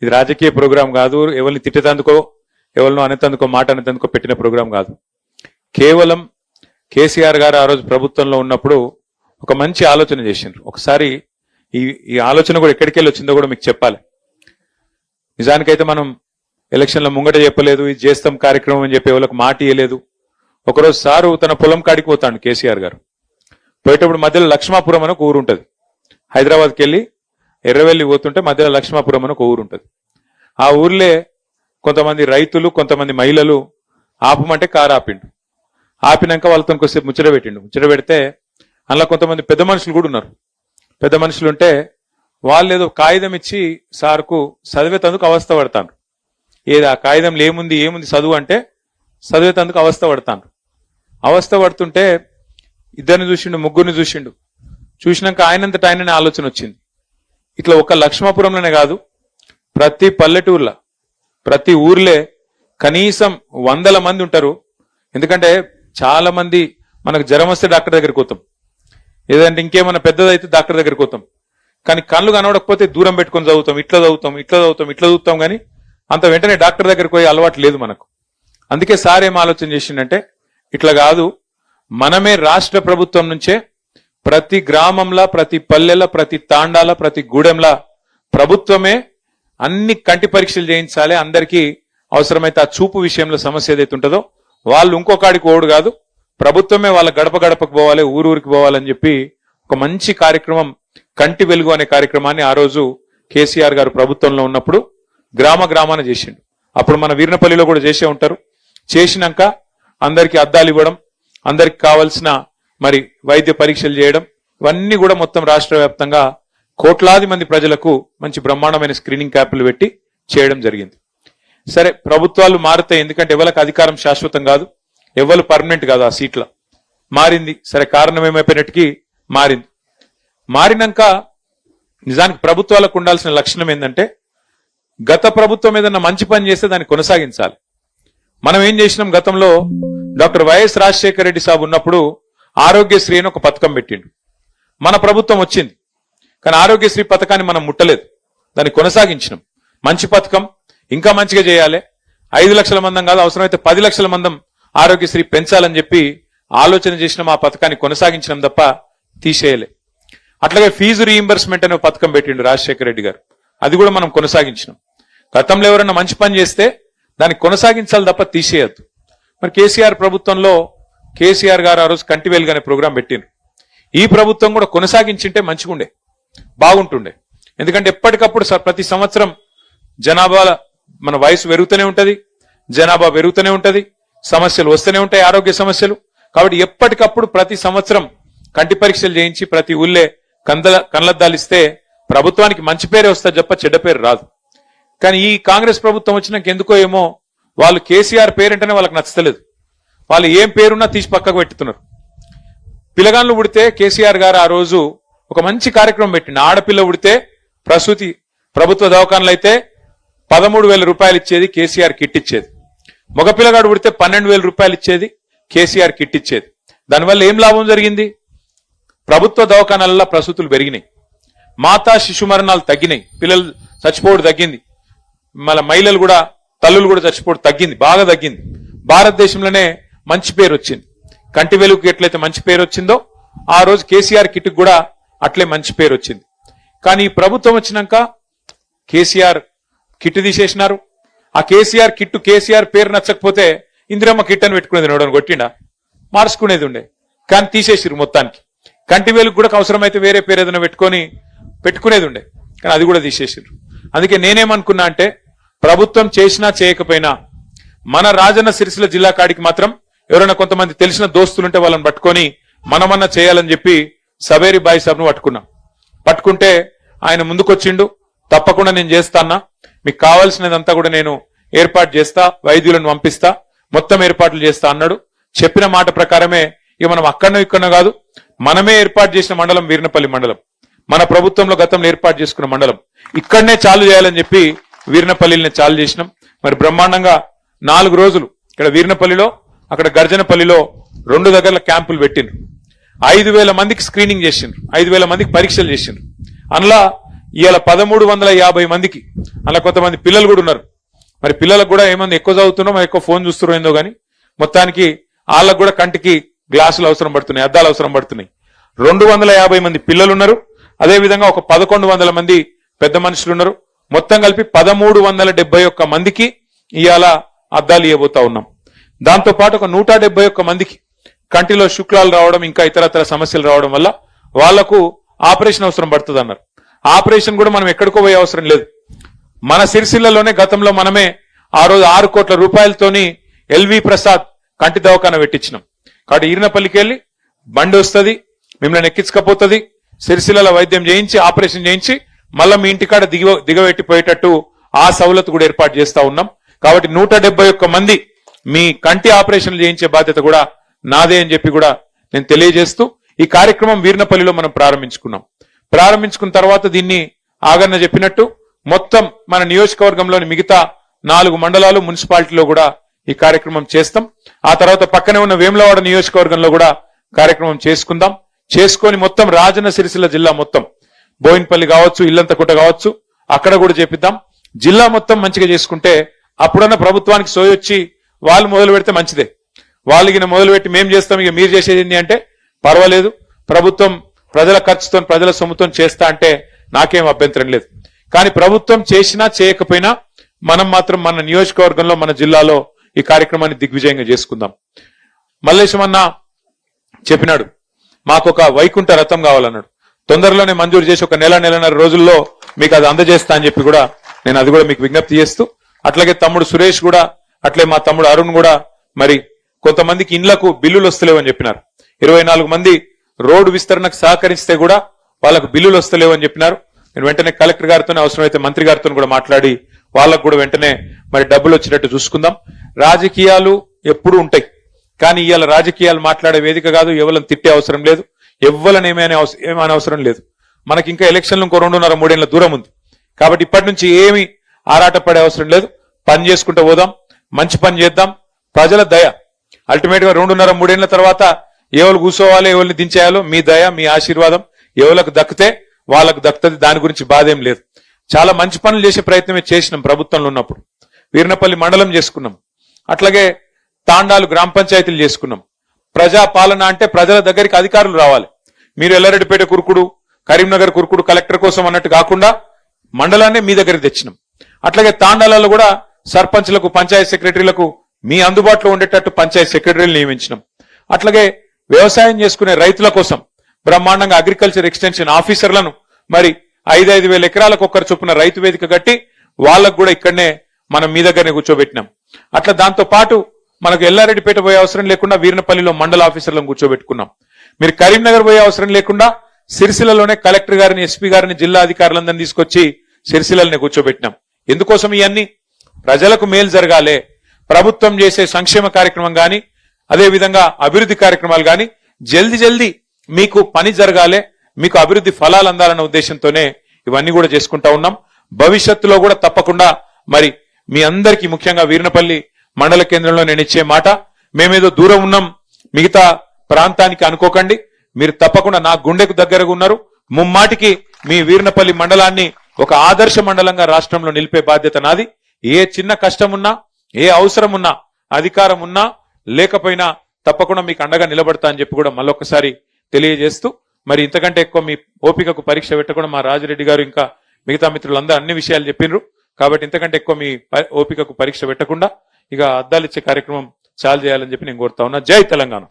ఇది రాజకీయ ప్రోగ్రాం కాదు, ఎవరిని తిట్టేందుకో ఎవరినో అనేందుకో మాట అనేందుకో పెట్టిన ప్రోగ్రాం కాదు. కేవలం కేసీఆర్ గారు ఆ రోజు ప్రభుత్వంలో ఉన్నప్పుడు ఒక మంచి ఆలోచన చేసిండ్రు. ఒకసారి ఈ ఆలోచన కూడా ఎక్కడికి వెళ్ళి వచ్చిందో కూడా మీకు చెప్పాలి. నిజానికైతే మనం ఎలక్షన్ల ముంగట చెప్పలేదు, ఇది చేస్తాం కార్యక్రమం అని చెప్పి ఎవరికి మాట ఇవ్వలేదు. ఒకరోజు సారు తన పొలం కాడికి పోతాడు కేసీఆర్ గారు. పోయేటప్పుడు మధ్యలో లక్ష్మాపురం అని ఒక ఊరు ఉంటుంది. హైదరాబాద్కి వెళ్ళి ఎర్రవెల్లి పోతుంటే మధ్యలో లక్ష్మాపురం అని ఒక ఊరు ఉంటుంది. ఆ ఊర్లే కొంతమంది రైతులు కొంతమంది మహిళలు ఆపమంటే కారు ఆపిండు. ఆపినాక వాళ్ళతో కొద్దిసేపు ముచ్చట పెట్టిండు. ముచ్చట పెడితే అందులో కొంతమంది పెద్ద మనుషులు కూడా ఉన్నారు. పెద్ద మనుషులు ఉంటే వాళ్ళు ఏదో కాగితం ఇచ్చి సార్కు చదివేతందుకు అవస్థ పడతాను. ఏది ఆ కాగితంలో ఏముంది చదువు అంటే చదివేతందుకు అవస్థ పడతాను. అవస్థ పడుతుంటే ఇద్దరిని చూసిండు, ముగ్గురిని చూసిండు. చూసినాక ఆయనంతట ఆయననే ఆలోచన వచ్చింది. ఇట్లా ఒక లక్ష్మాపురంలోనే కాదు, ప్రతి పల్లెటూర్లో ప్రతి ఊర్లే కనీసం 100 మంది ఉంటారు. ఎందుకంటే చాలా మంది మనకు జ్వరం వస్తే డాక్టర్ దగ్గరికి పోతాం, ఏదంటే ఇంకేమైనా పెద్దదైతే డాక్టర్ దగ్గరికి పోతాం. కానీ కళ్ళు కనబడకపోతే దూరం పెట్టుకొని చదువుతాం, ఇట్లా చదువుతాం కానీ అంత వెంటనే డాక్టర్ దగ్గరికి పోయి అలవాటు లేదు మనకు. అందుకే సార్ ఏం ఆలోచన చేసిండంటే ఇట్లా కాదు, మనమే రాష్ట్ర ప్రభుత్వం నుంచే ప్రతి గ్రామంలో ప్రతి పల్లెల ప్రతి తాండాల ప్రతి గూడెంలా ప్రభుత్వమే అన్ని కంటి పరీక్షలు చేయించాలి. అందరికీ అవసరమైతే ఆ చూపు విషయంలో సమస్య ఏదైతే ఉంటుందో వాళ్ళు ఇంకొకడికి ఓడు కాదు, ప్రభుత్వమే వాళ్ళ గడప గడపకు పోవాలి, ఊరికి పోవాలని చెప్పి ఒక మంచి కార్యక్రమం కంటి వెలుగు అనే కార్యక్రమాన్ని ఆ రోజు కేసీఆర్ గారు ప్రభుత్వంలో ఉన్నప్పుడు గ్రామాన చేసిండు. అప్పుడు మన వీర్నపల్లిలో కూడా చేసే ఉంటారు. చేసినాక అందరికి అద్దాలు ఇవ్వడం, అందరికి కావాల్సిన మరి వైద్య పరీక్షలు చేయడం, ఇవన్నీ కూడా మొత్తం రాష్ట్ర వ్యాప్తంగా కోట్లాది మంది ప్రజలకు మంచి బ్రహ్మాండమైన స్క్రీనింగ్ క్యాంపులు పెట్టి చేయడం జరిగింది. సరే, ప్రభుత్వాలు మారుతాయి, ఎందుకంటే ఎవరికి అధికారం శాశ్వతం కాదు, ఎవరు పర్మనెంట్ కాదు. ఆ సీట్ల మారింది. సరే, కారణం ఏమైపోయినట్టుకి మారింది. మారినాక నిజానికి ప్రభుత్వాలకు ఉండాల్సిన లక్షణం ఏంటంటే గత ప్రభుత్వం ఏదన్నా మంచి పని చేస్తే దాన్ని కొనసాగించాలి. మనం ఏం చేసినాం, గతంలో డాక్టర్ వైఎస్ రాజశేఖర రెడ్డి సాబ్ ఉన్నప్పుడు ఆరోగ్యశ్రీ అని ఒక పథకం పెట్టిండు. మన ప్రభుత్వం వచ్చింది కానీ ఆరోగ్యశ్రీ పథకాన్ని మనం ముట్టలేదు, దాన్ని కొనసాగించినాం. మంచి పథకం, ఇంకా మంచిగా చేయాలి, 5 లక్షల మందం కాదు అవసరమైతే 10 లక్షల మందం ఆరోగ్యశ్రీ పెంచాలని చెప్పి ఆలోచన చేసినాం. ఆ పథకాన్ని కొనసాగించినాం తప్ప తీసేయలే. అట్లాగే ఫీజు రీయింబర్స్మెంట్ అనే పథకం పెట్టిండు రాజశేఖర రెడ్డి గారు, అది కూడా మనం కొనసాగించినాం. గతంలో ఎవరైనా మంచి పని చేస్తే దాన్ని కొనసాగించాలి తప్ప తీసేయద్దు. మరి కేసీఆర్ ప్రభుత్వంలో కేసీఆర్ గారు ఆ రోజు కంటి వెలుగు అనే ప్రోగ్రాం పెట్టిండ్రు. ఈ ప్రభుత్వం కూడా కొనసాగించింటే మంచిగుండే, బాగుంటుండే. ఎందుకంటే ఎప్పటికప్పుడు ప్రతి సంవత్సరం జనాభా మన వయసు పెరుగుతూనే ఉంటది, జనాభా పెరుగుతూనే ఉంటది, సమస్యలు వస్తూనే ఉంటాయి, ఆరోగ్య సమస్యలు. కాబట్టి ఎప్పటికప్పుడు ప్రతి సంవత్సరం కంటి పరీక్షలు చేయించి ప్రతి ఊళ్ళే కళ్ళద్దాలిస్తే ప్రభుత్వానికి మంచి పేరే వస్తుంది తప్ప చెడ్డ పేరు రాదు. కానీ ఈ కాంగ్రెస్ ప్రభుత్వం వచ్చినాక ఎందుకో ఏమో వాళ్ళు కేసీఆర్ పేరంటేనే వాళ్ళకి నచ్చలేదు. వాళ్ళు ఏం పేరున్నా తీసి పక్కకు పెట్టుతున్నారు. పిల్లగాళ్ళు పుడితే కేసీఆర్ గారు ఆ రోజు ఒక మంచి కార్యక్రమం పెట్టిండు. ఆడపిల్ల పుడితే ప్రసూతి ప్రభుత్వ దవాఖానలు అయితే 13,000 రూపాయలు ఇచ్చేది, కేసీఆర్ కిట్ ఇచ్చేది. మగపిల్లగాడు పుడితే 12,000 రూపాయలు ఇచ్చేది, కేసీఆర్ కిట్ ఇచ్చేది. దానివల్ల ఏం లాభం జరిగింది? ప్రభుత్వ దవాఖానాలలో ప్రసూతులు పెరిగినాయి, మాతా శిశు మరణాలు తగ్గినాయి, పిల్లలు చచ్చిపోవడం తగ్గింది, మళ్ళీ మహిళలు కూడా తల్లులు కూడా చచ్చిపోవడం తగ్గింది, బాగా తగ్గింది. భారతదేశంలోనే మంచి పేరు వచ్చింది. కంటి వెలుగుకి ఎట్లయితే మంచి పేరు వచ్చిందో ఆ రోజు కేసీఆర్ కిట్ కూడా అట్లే మంచి పేరు వచ్చింది. కానీ ఈ ప్రభుత్వం వచ్చినాక కేసీఆర్ కిట్ తీసేసినారు. ఆ కేసీఆర్ కిట్టు కేసీఆర్ పేరు నచ్చకపోతే ఇందిరమ్మ కిట్ అని పెట్టుకునేది, నోడని కొట్టిండా, మార్చుకునేది ఉండే. కానీ తీసేసిరు మొత్తానికి. కంటి వెలుగు కూడా అవసరమైతే వేరే పేరు ఏదైనా పెట్టుకునేది ఉండే, కానీ అది కూడా తీసేసిరు. అందుకే నేనేమనుకున్నా అంటే ప్రభుత్వం చేసినా చేయకపోయినా మన రాజన్న సిరిసిల్ల జిల్లా కాడికి మాత్రం ఎవరైనా కొంతమంది తెలిసిన దోస్తులుంటే వాళ్ళని పట్టుకొని మనమన్నా చేయాలని చెప్పి సవేరి బాయి సాబ్ను పట్టుకుంటే ఆయన ముందుకొచ్చిండు. తప్పకుండా నేను చేస్తానా, మీకు కావాల్సినదంతా కూడా నేను ఏర్పాటు చేస్తా, వైద్యులను పంపిస్తా, మొత్తం ఏర్పాట్లు చేస్తా అన్నాడు. చెప్పిన మాట ప్రకారమే ఇక మనం అక్కడనో ఇక్కడనో కాదు, మనమే ఏర్పాటు చేసిన మండలం వీర్నపల్లి మండలం, మన ప్రభుత్వంలో గతంలో ఏర్పాటు చేసుకున్న మండలం, ఇక్కడనే చాలు చేయాలని చెప్పి వీర్నపల్లిని చాలు చేసినాం. మరి బ్రహ్మాండంగా 4 రోజులు ఇక్కడ వీర్నపల్లిలో, అక్కడ గర్జనపల్లిలో 2 దగ్గరల క్యాంపులు పెట్టిండ్రు. 5,000 మందికి స్క్రీనింగ్ చేసిండ్రు, 5,000 మందికి పరీక్షలు చేసిండ్రు. అందులో ఇవాళ 1350 మందికి అలా కొంతమంది పిల్లలు కూడా ఉన్నారు. మరి పిల్లలకు కూడా ఏమన్నా ఎక్కువ చదువుతున్నాం ఎక్కువ ఫోన్ చూస్తున్నాం ఏందో కానీ మొత్తానికి వాళ్ళకు కూడా కంటికి గ్లాసులు అవసరం పడుతున్నాయి, అద్దాలు అవసరం పడుతున్నాయి. 250 మంది పిల్లలు ఉన్నారు. అదేవిధంగా ఒక 1100 మంది పెద్ద మనుషులు ఉన్నారు. మొత్తం కలిపి 1371 మందికి ఇవాళ అద్దాలు ఇవ్వబోతా ఉన్నాం. దాంతో పాటు ఒక 171 మందికి కంటిలో శుక్లాలు రావడం ఇంకా ఇతరత్ర సమస్యలు రావడం వల్ల వాళ్లకు ఆపరేషన్ అవసరం పడుతుంది అన్నారు. ఆపరేషన్ కూడా మనం ఎక్కడికో పోయే అవసరం లేదు. మన సిరిసిల్లలోనే గతంలో మనమే ఆ రోజు 6 కోట్ల రూపాయలతోని ఎల్వి ప్రసాద్ కంటి దవాఖాన పెట్టించినాం. కాబట్టి ఈరినపల్లికి వెళ్ళి బండి వస్తుంది, మిమ్మల్ని ఎక్కించకపోతుంది, సిరిసిల్లలో వైద్యం చేయించి ఆపరేషన్ చేయించి మళ్ళీ మీ ఇంటికాడ దిగబెట్టిపోయేటట్టు ఆ సౌలత్ కూడా ఏర్పాటు చేస్తా ఉన్నాం. కాబట్టి 171 మంది మీ కంటి ఆపరేషన్లు చేయించే బాధ్యత కూడా నాదే అని చెప్పి కూడా నేను తెలియజేస్తూ ఈ కార్యక్రమం వీర్నపల్లిలో మనం ప్రారంభించుకున్న తర్వాత దీన్ని ఆగన్న చెప్పినట్టు మొత్తం మన నియోజకవర్గంలోని మిగతా 4 మండలాలు మున్సిపాలిటీలో కూడా ఈ కార్యక్రమం చేస్తాం. ఆ తర్వాత పక్కనే ఉన్న వేములవాడ నియోజకవర్గంలో కూడా కార్యక్రమం చేసుకొని మొత్తం రాజన్న సిరిసిల్ల జిల్లా మొత్తం బోయిన్పల్లి కావచ్చు, ఇల్లంతకుంట కావచ్చు, అక్కడ కూడా చేపిద్దాం. జిల్లా మొత్తం మంచిగా చేసుకుంటే అప్పుడన్నా ప్రభుత్వానికి సోయొచ్చి వాళ్ళు మొదలు పెడితే మంచిదే. వాళ్ళకి మొదలు పెట్టి మేం చేస్తాం ఇక మీరు చేసేది అంటే పర్వాలేదు, ప్రభుత్వం ప్రజల ఖర్చుతో ప్రజల సొమ్ముతో చేస్తా అంటే నాకేం అభ్యంతరం లేదు. కానీ ప్రభుత్వం చేసినా చేయకపోయినా మనం మాత్రం మన నియోజకవర్గంలో మన జిల్లాలో ఈ కార్యక్రమాన్ని దిగ్విజయంగా చేసుకుందాం. మల్లేశం అన్న చెప్పినాడు మాకు ఒక వైకుంఠ రథం కావాలన్నాడు. తొందరలోనే మంజూరు చేసి ఒక నెలన్నర రోజుల్లో మీకు అది అందజేస్తా అని చెప్పి కూడా నేను అది కూడా మీకు విజ్ఞప్తి చేస్తూ, అట్లాగే తమ్ముడు సురేష్ కూడా, అట్లే మా తమ్ముడు అరుణ్ కూడా మరి కొంతమందికి ఇండ్లకు బిల్లులు వస్తలేవని చెప్పినారు. 24 మంది రోడ్డు విస్తరణకు సహకరిస్తే కూడా వాళ్ళకు బిల్లులు వస్తలేవు అని చెప్పినారు. నేను వెంటనే కలెక్టర్ గారితో అవసరమైతే మంత్రి గారితో కూడా మాట్లాడి వాళ్ళకు కూడా వెంటనే మరి డబ్బులు వచ్చేటట్టు చూసుకుందాం. రాజకీయాలు ఎప్పుడు ఉంటాయి, కానీ ఇవాళ రాజకీయాలు మాట్లాడే వేదిక కాదు. ఎవరిని తిట్టే అవసరం లేదు, ఎవరిని ఏమైనా అవసరం లేదు. మనకి ఇంకా ఎలక్షన్లు ఇంకో 2.5-3 ఏళ్ల దూరం ఉంది. కాబట్టి ఇప్పటి నుంచి ఏమి ఆరాటపడే అవసరం లేదు. పని చేసుకుంటూ పోదాం, మంచి పని చేద్దాం. ప్రజల దయ అల్టిమేట్ గా 2.5-3 ఏళ్ల తర్వాత ఎవరు కూర్చోవాలి, ఎవరిని దించేయాలో మీ దయ, మీ ఆశీర్వాదం ఎవరికి దక్కితే వాళ్ళకు దక్కుతుంది. దాని గురించి బాధ ఏం లేదు. చాలా మంచి పనులు చేసే ప్రయత్నమే చేసినాం ప్రభుత్వంలో ఉన్నప్పుడు. వీర్నపల్లి మండలం చేసుకున్నాం, అట్లాగే తాండాలు గ్రామ పంచాయతీలు చేసుకున్నాం. ప్రజా పాలన అంటే ప్రజల దగ్గరికి అధికారులు రావాలి. మీరు ఎల్లారెడ్డిపేట కురుకుడు, కరీంనగర్ కురుకుడు కలెక్టర్ కోసం అన్నట్టు కాకుండా మండలాన్ని మీ దగ్గరికి తెచ్చినాం. అట్లాగే తాండాలలో కూడా సర్పంచ్లకు, పంచాయత్ సెక్రటరీలకు మీ అందుబాటులో ఉండేటట్టు పంచాయత్ సెక్రటరీలు నియమించినాం. అట్లాగే వ్యవసాయం చేసుకునే రైతుల కోసం బ్రహ్మాండంగా అగ్రికల్చర్ ఎక్స్టెన్షన్ ఆఫీసర్లను మరి 5,000 ఎకరాలకు ఒక్కరు చొప్పున రైతు వేదిక కట్టి వాళ్ళకు కూడా ఇక్కడనే మనం మీ దగ్గరనే కూర్చోబెట్టినాం. అట్లా దాంతో పాటు మనకు ఎల్లారెడ్డిపేట పోయే అవసరం లేకుండా వీర్నపల్లిలో మండల ఆఫీసర్లను కూర్చోబెట్టుకున్నాం. మీరు కరీంనగర్ పోయే అవసరం లేకుండా సిరిసిల్లలోనే కలెక్టర్ గారిని, ఎస్పీ గారిని, జిల్లా అధికారులందరినీ తీసుకొచ్చి సిరిసిల్లనే కూర్చోబెట్టినాం. ఎందుకోసం ఇవన్నీ? ప్రజలకు మేలు జరగాలే. ప్రభుత్వం చేసే సంక్షేమ కార్యక్రమం గాని, అదేవిధంగా అభివృద్ధి కార్యక్రమాలు గాని జల్దీ మీకు పని జరగాలే, మీకు అభివృద్ధి ఫలాలు అందాలన్న ఉద్దేశంతోనే ఇవన్నీ కూడా చేసుకుంటా ఉన్నాం. భవిష్యత్తులో కూడా తప్పకుండా మరి మీ అందరికీ, ముఖ్యంగా వీర్నపల్లి మండల కేంద్రంలో నేను ఇచ్చే మాట, మేమేదో దూరం ఉన్నాం మిగతా ప్రాంతానికి అనుకోకండి. మీరు తప్పకుండా నా గుండెకు దగ్గరగా ఉన్నారు. ముమ్మాటికి మీ వీర్నపల్లి మండలాన్ని ఒక ఆదర్శ మండలంగా రాష్ట్రంలో నిలిపే బాధ్యత నాది. ఏ చిన్న కష్టం ఉన్నా, ఏ అవసరం ఉన్నా, అధికారం ఉన్నా లేకపోయినా తప్పకుండా మీకు అండగా నిలబడతా అని చెప్పి కూడా మళ్ళొకసారి తెలియజేస్తూ, మరి ఇంతకంటే ఎక్కువ మీ ఓపికకు పరీక్ష పెట్టకుండా మా రాజిరెడ్డి గారు ఇంకా మిగతా మిత్రులందరూ అన్ని విషయాలు చెప్పినరు. కాబట్టి ఇంతకంటే ఎక్కువ మీ ఓపికకు పరీక్ష పెట్టకుండా ఇక అద్దాలు ఇచ్చే కార్యక్రమం చాలు చేయాలని చెప్పి నేను కోరుతా ఉన్నా. జై తెలంగాణ.